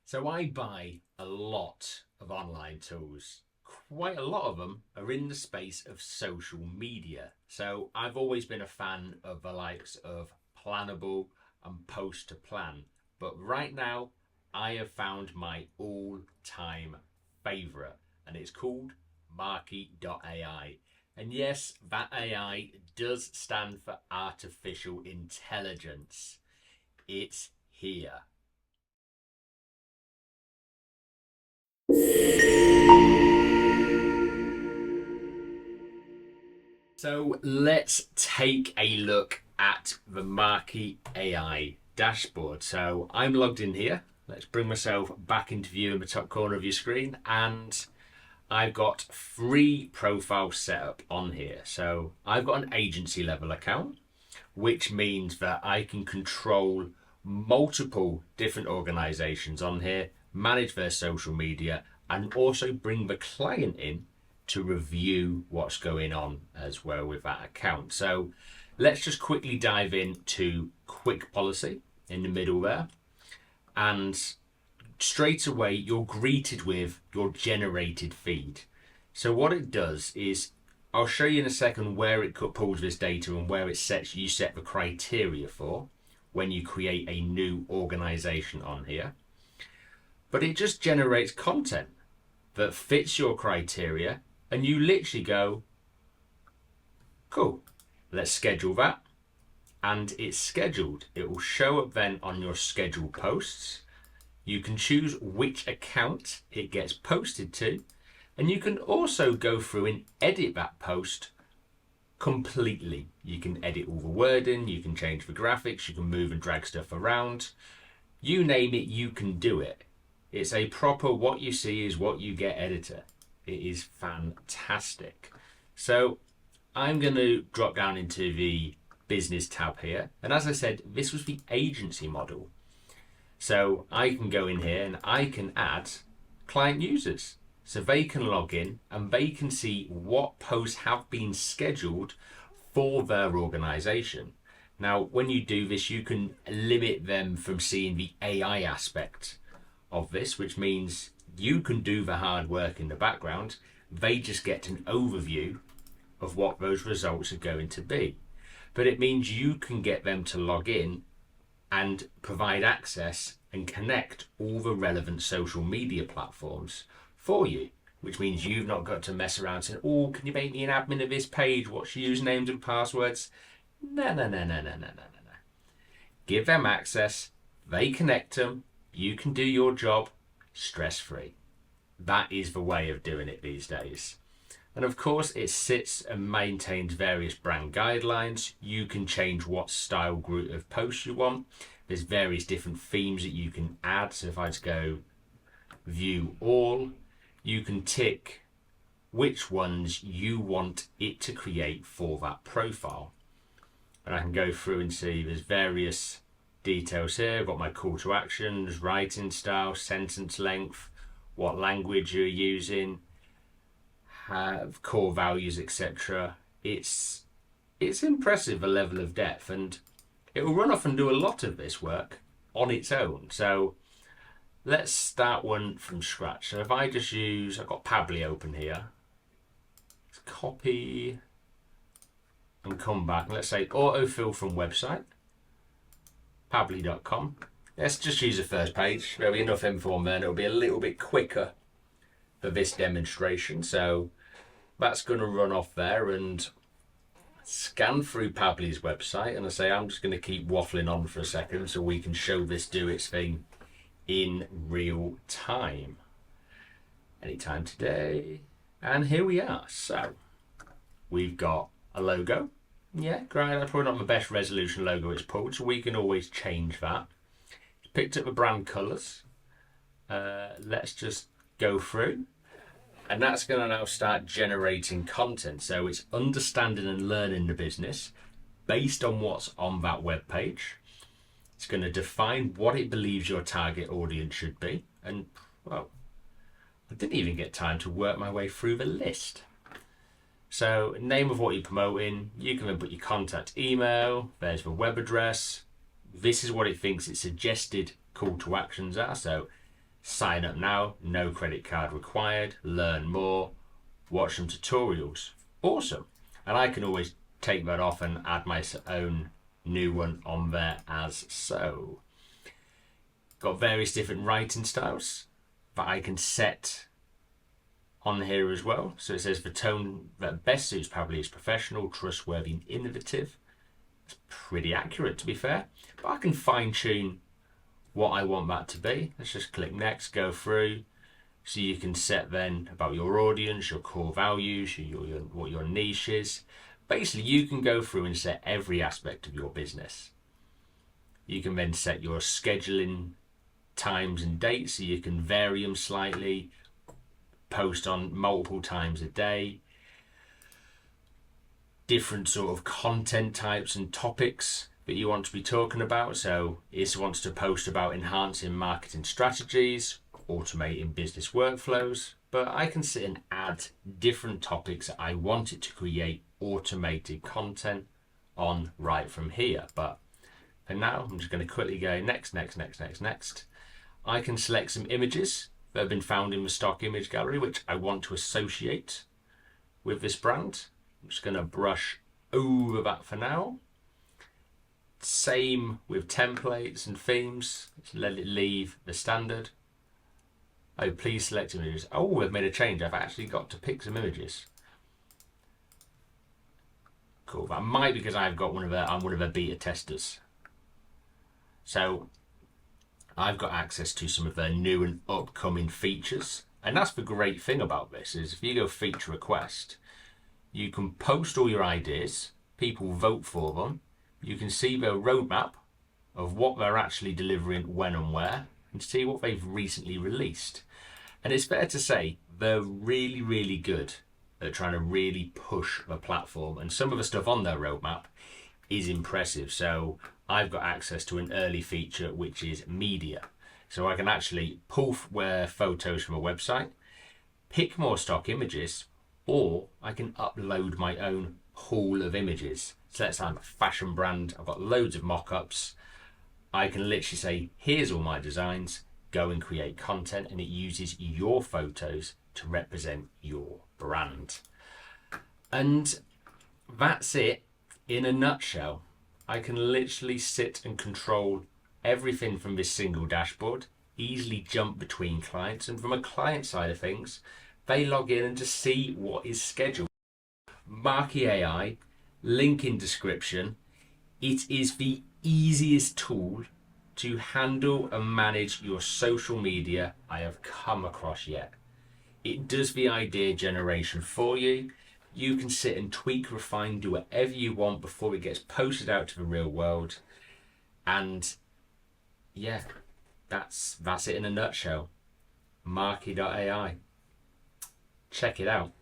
So I buy a lot of online tools. Quite a lot of them are in the space of social media. So I've always been a fan of the likes of Planable and Post to Plan. But right now, I have found my all-time favorite, and it's called Marky.ai. And yes, that AI does stand for artificial intelligence. It's here. So let's take a look at the Marky AI dashboard. So I'm logged in here. Let's bring myself back into view in the top corner of your screen, and I've got 3 profiles set up on here. So I've got an agency level account, which means that I can control multiple different organizations on here, manage their social media, and also bring the client in to review what's going on as well with that account. So let's just quickly dive into quick policy in the middle there. And straight away, you're greeted with your generated feed. So what it does is, I'll show you in a second where it pulls this data and where you set the criteria for when you create a new organization on here. But it just generates content that fits your criteria, and you literally go, cool, let's schedule that. And it's scheduled. It will show up then on your scheduled posts. You can choose which account it gets posted to, and you can also go through and edit that post completely. You can edit all the wording, you can change the graphics, you can move and drag stuff around. You name it, you can do it. It's a proper what you see is what you get editor. It is fantastic. So I'm going to drop down into the business tab here. And as I said, this was the agency model. So I can go in here and I can add client users. So they can log in and they can see what posts have been scheduled for their organization. Now, when you do this, you can limit them from seeing the AI aspect of this, which means you can do the hard work in the background. They just get an overview of what those results are going to be. But it means you can get them to log in and provide access and connect all the relevant social media platforms for you, which means you've not got to mess around saying, oh, can you make me an admin of this page? What's your usernames and passwords? No. Give them access, they connect them, you can do your job stress-free. That is the way of doing it these days. And of course, it sits and maintains various brand guidelines. You can change what style group of posts you want. There's various different themes that you can add. So if I just go view all, you can tick which ones you want it to create for that profile. And I can go through and see there's various details here. I've got my call to actions, writing style, sentence length, what language you're using, have core values, etc. It's impressive, the level of depth, and it will run off and do a lot of this work on its own. So let's start one from scratch. So if I just use, I've got Pabbly open here. Let's copy and come back. Let's say autofill from website, pabbly.com. Let's just use the first page. There'll be enough info on there, and it'll be a little bit quicker for this demonstration. So that's going to run off there and scan through Pabbly's website. And I say I'm just going to keep waffling on for a second so we can show this do its thing in real time. Anytime today. And here we are. So we've got a logo. Yeah, great. That's probably not the best resolution logo it's pulled, so we can always change that. It's picked up the brand colours. Let's just go through. And that's going to now start generating content. So it's understanding and learning the business based on what's on that web page. It's going to define what it believes your target audience should be. And, well, I didn't even get time to work my way through the list. So, name of what you're promoting. You can then put your contact email. There's the web address. This is what it thinks its suggested call to actions are. So, Sign up now, no credit card required, learn more, watch some tutorials. Awesome. And I can always take that off and add my own new one on there as so. Got various different writing styles that I can set on here as well. So it says the tone that best suits Pablo is professional, trustworthy, and innovative. It's pretty accurate, to be fair, but I can fine tune what I want that to be. Let's just click next, go through. So you can set then about your audience, your core values, what your niche is. Basically, you can go through and set every aspect of your business. You can then set your scheduling times and dates, so you can vary them slightly, post on multiple times a day, different sort of content types and topics that you want to be talking about. So it wants to post about enhancing marketing strategies, automating business workflows, but I can sit and add different topics I want it to create automated content on right from here. But for now, I'm just going to quickly go next. I can select some images that have been found in the stock image gallery, which I want to associate with this brand. I'm just going to brush over that for now. Same with templates and themes. Let's let it leave the standard. Oh, please select images. Oh, I've made a change. I've actually got to pick some images. Cool. That might be because I'm one of the beta testers. So I've got access to some of their new and upcoming features. And that's the great thing about this is if you go feature request, you can post all your ideas, people vote for them, you can see their roadmap of what they're actually delivering when and where, and see what they've recently released. And it's fair to say they're really, really good at trying to really push the platform, and some of the stuff on their roadmap is impressive. So I've got access to an early feature which is media. So I can actually pull photos from a website, pick more stock images, or I can upload my own pool of images. So let's say I'm a fashion brand, I've got loads of mock-ups. I can literally say, here's all my designs, go and create content, and it uses your photos to represent your brand. And that's it in a nutshell. I can literally sit and control everything from this single dashboard, easily jump between clients, and from a client side of things, they log in and just see what is scheduled. Marky.ai, link in description. It is the easiest tool to handle and manage your social media I have come across yet. It does the idea generation for you. You can sit and tweak, refine, do whatever you want before it gets posted out to the real world. And yeah, that's it in a nutshell. Marky.ai. Check it out.